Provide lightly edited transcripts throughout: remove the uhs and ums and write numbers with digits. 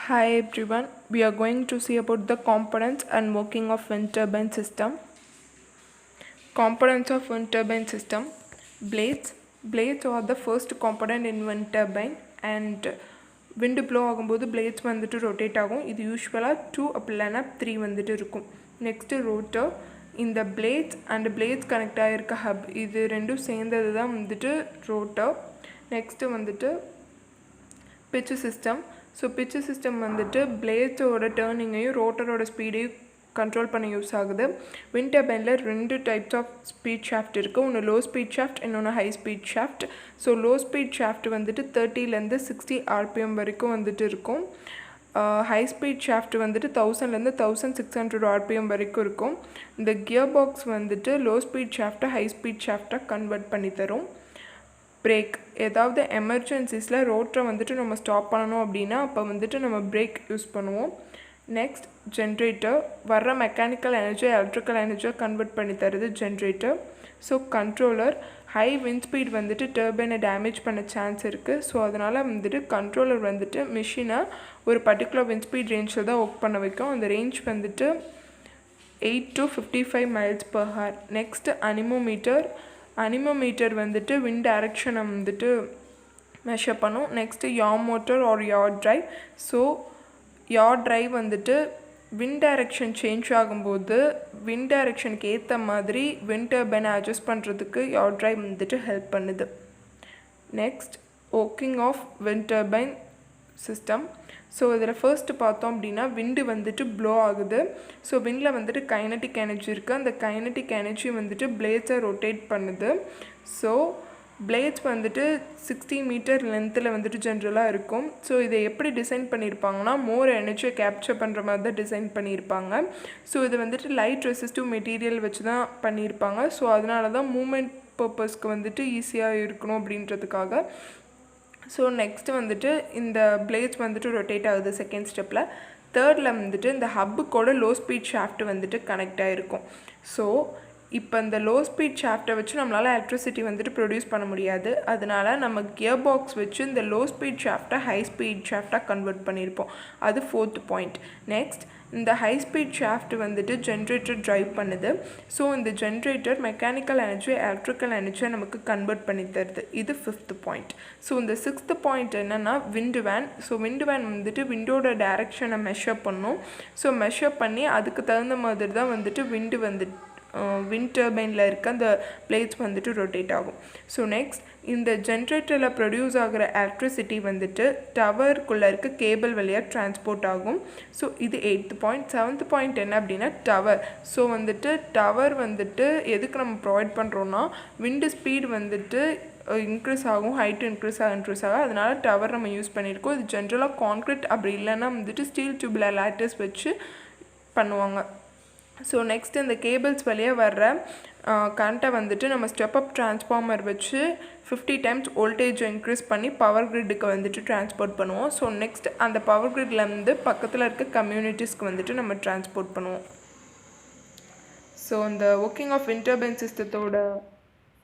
Hi everyone, we are going to see about the components and working of wind turbine system. Components of wind turbine system. Blades are the first component in wind turbine and wind blow ஆகும்போது blades வந்துட்டு rotate ஆகும். இது யூசுவலாக 2 அப்படின்னா 3 வந்துட்டு இருக்கும். Next rotor. இந்த blades and blades connect ஆகிருக்க hub இது ரெண்டும் சேர்ந்தது தான் வந்துட்டு rotor. நெக்ஸ்ட் வந்துட்டு pitch system. So pitch system வந்துட்டு பிளேட்ஸோட டர்னிங்கையும் ரோட்டரோட ஸ்பீடையும் கண்ட்ரோல் பண்ண யூஸ் ஆகுது. விண்ட் டர்பைனில் 2 டைப்ஸ் ஆஃப் ஸ்பீட் ஷாஃப்ட் இருக்குது. ஒன்று லோ ஸ்பீட் ஷாஃப்ட், இன்னொன்று high speed shaft. So low speed shaft வந்துட்டு 30லேருந்து 60 RPM வரைக்கும் வந்துட்டு இருக்கும். ஹை ஸ்பீட் ஷாஃப்ட் வந்துட்டு 1000லேருந்து 1600 RPM வரைக்கும் இருக்கும். இந்த கியர் பாக்ஸ் வந்துட்டு லோ ஸ்பீட் ஷாஃப்ட்டை ஹை ஸ்பீட் ஷாஃப்டாக கன்வெர்ட் பண்ணி தரும். பிரேக் ஏதாவது எமர்ஜென்சிஸில் ரோட்டரை வந்துட்டு நம்ம ஸ்டாப் பண்ணணும் அப்படின்னா அப்போ வந்துட்டு நம்ம பிரேக் யூஸ் பண்ணுவோம். நெக்ஸ்ட் ஜென்ரேட்டர் வர்ற மெக்கானிக்கல் எனர்ஜி எலக்ட்ரிக்கல் எனர்ஜியை கன்வெர்ட் பண்ணி தருது generator. So controller high wind speed வந்துட்டு டர்பைனை டேமேஜ் பண்ண சான்ஸ் இருக்குது. ஸோ அதனால் வந்துட்டு கண்ட்ரோலர் வந்துட்டு மிஷினை ஒரு பர்டிகுலர் விண்ட் ஸ்பீட் ரேஞ்சில் தான் ஒர்க் பண்ண வைக்கும். அந்த ரேஞ்ச் வந்துட்டு 8 to 55 miles per hour. Next anemometer வந்துட்டு விண்ட் டைரக்ஷனை வந்துட்டு மெஷர் பண்ணும். நெக்ஸ்ட்டு யார் மோட்டர் ஆர் யார் ட்ரைவ். ஸோ யார் ட்ரைவ் வந்துட்டு விண்ட் டைரக்ஷன் சேஞ்ச் ஆகும்போது விண்ட் டைரக்ஷனுக்கு ஏற்ற மாதிரி விண்ட் டர்பைனை அட்ஜஸ்ட் பண்ணுறதுக்கு யார் ட்ரைவ் வந்துட்டு ஹெல்ப் பண்ணுது. Next working of wind turbine system. So இதில் ஃபர்ஸ்ட்டு பார்த்தோம் அப்படின்னா விண்டு வந்துட்டு ப்ளோ ஆகுது. ஸோ விண்டில் வந்துட்டு கைனட்டிக் எனர்ஜி இருக்குது. அந்த கைனட்டிக் எனர்ஜி வந்துட்டு பிளேட்ஸை ரொட்டேட் பண்ணுது. ஸோ பிளேட்ஸ் வந்துட்டு 60 மீட்டர் லென்த்தில் வந்துட்டு ஜென்ரலாக இருக்கும். ஸோ இதை எப்படி டிசைன் பண்ணியிருப்பாங்கன்னா மோர் எனர்ஜியை கேப்சர் பண்ணுற மாதிரி தான் டிசைன் பண்ணியிருப்பாங்க. ஸோ இது வந்துட்டு லைட் ரெசிஸ்டிவ் மெட்டீரியல் வச்சு தான் பண்ணியிருப்பாங்க. ஸோ அதனால தான் மூமெண்ட் பர்பஸ்க்கு வந்துட்டு ஈஸியாக இருக்கணும் அப்படின்றதுக்காக. ஸோ நெக்ஸ்ட்டு வந்துட்டு இந்த பிளேட்ஸ் வந்துட்டு ரொட்டேட் ஆகுது செகண்ட் ஸ்டெப்பில். தேர்டில் வந்துட்டு இந்த ஹப்புக்கோட லோ ஸ்பீட் ஷாஃப்ட் வந்துட்டு கனெக்ட் ஆகிருக்கும். ஸோ இப்போ இந்த லோ ஸ்பீட் ஷாஃப்ட்டை வச்சு நம்மளால் எலக்ட்ரிசிட்டி வந்துட்டு ப்ரொடியூஸ் பண்ண முடியாது. அதனால நம்ம கியர் பாக்ஸ் வச்சு இந்த லோ ஸ்பீட் ஷாஃப்ட்டை ஹை ஸ்பீட் ஷாஃப்டாக கன்வெர்ட் பண்ணியிருப்போம். அது 4th பாயிண்ட். நெக்ஸ்ட் இந்த ஹை ஸ்பீட் ஷாஃப்ட் வந்துட்டு ஜென்ரேட்டர் ட்ரைவ் பண்ணுது. ஸோ இந்த ஜென்ரேட்டர் மெக்கானிக்கல் எனர்ஜி எலக்ட்ரிக்கல் எனர்ஜியை நமக்கு கன்வெர்ட் பண்ணி தருது. இது 5th பாயிண்ட். ஸோ இந்த 6th பாயிண்ட் என்னென்னா விண்டு வேன். ஸோ விண்டு வேன் வந்துட்டு விண்டோட டைரக்ஷனை மெஷர் பண்ணும். ஸோ மெஷர் பண்ணி அதுக்கு தகுந்த மாதிரி தான் வந்துட்டு விண்ட் டர்பைனில் இருக்க அந்த பிளேட்ஸ் வந்துட்டு ரொட்டேட் ஆகும். ஸோ நெக்ஸ்ட் இந்த ஜென்ரேட்டரில் ப்ரொடியூஸ் ஆகிற எலக்ட்ரிசிட்டி வந்துட்டு டவருக்குள்ளே இருக்க கேபிள் வழியாக டிரான்ஸ்போர்ட் ஆகும். ஸோ இது 8th பாயிண்ட். 7th பாயிண்ட் என்ன அப்படின்னா டவர். ஸோ வந்துட்டு டவர் வந்துட்டு எதுக்கு நம்ம ப்ரொவைட் பண்ணுறோன்னா விண்டு ஸ்பீடு வந்துட்டு இன்க்ரீஸ் ஆகும், ஹைட் இன்க்ரீஸ் ஆகும். அதனால் டவர் நம்ம யூஸ் பண்ணியிருக்கோம். இது ஜென்ரலாக கான்க்ரீட் அப்படி இல்லைன்னா வந்துட்டு ஸ்டீல் டியூப்ல லேட்டஸ் வச்சு பண்ணுவாங்க. ஸோ நெக்ஸ்ட் இந்த கேபிள்ஸ் வழியாக வர்ற கரண்ட்டை வந்துட்டு நம்ம ஸ்டெப் அப் டிரான்ஸ்ஃபார்மர் வச்சு 50 times வோல்டேஜை இன்க்ரீஸ் பண்ணி பவர் கிரிட்டுக்கு வந்துட்டு டிரான்ஸ்போர்ட் பண்ணுவோம். ஸோ நெக்ஸ்ட் அந்த பவர் கிரிட்லேருந்து பக்கத்தில் இருக்க கம்யூனிட்டிஸ்க்கு வந்துட்டு நம்ம டிரான்ஸ்போர்ட் பண்ணுவோம். ஸோ இந்த ஒர்க்கிங் ஆஃப் விண்ட் டர்பைன் சிஸ்டத்தோட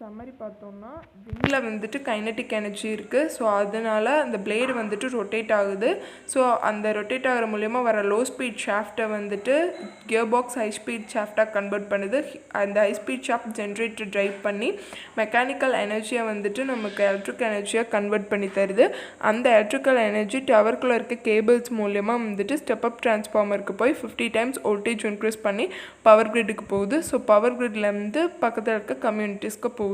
சம்மரி பார்த்தோம்னா விண்டில் வந்துட்டு கைனட்டிக் எனர்ஜி இருக்குது. ஸோ அதனால் அந்த பிளேடு வந்துட்டு ரொட்டேட் ஆகுது. ஸோ அந்த ரொட்டேட் ஆகிற மூலயமா வர லோ ஸ்பீட் ஷாஃப்ட்டை வந்துட்டு கியர் பாக்ஸ் ஹை ஸ்பீட் ஷாஃப்டாக கன்வெர்ட் பண்ணுது. அந்த high speed shaft generator drive பண்ணி மெக்கானிக்கல் எனர்ஜியை வந்துட்டு நமக்கு எலக்ட்ரிக் எனர்ஜியாக கன்வெர்ட் பண்ணி தருது. அந்த எலக்ட்ரிக்கல் எனர்ஜி டவருக்குள்ளே இருக்க கேபிள்ஸ் மூலயமா வந்துட்டு ஸ்டெப் அப் டிரான்ஸ்ஃபார்மருக்கு போய் 50 times வோல்டேஜ் இன்க்ரீஸ் பண்ணி பவர் கிரிட்டுக்கு போகுது. ஸோ பவர் கிரிட்லேருந்து பக்கத்தில் இருக்க கம்யூனிட்டிஸ்க்கு போகுது.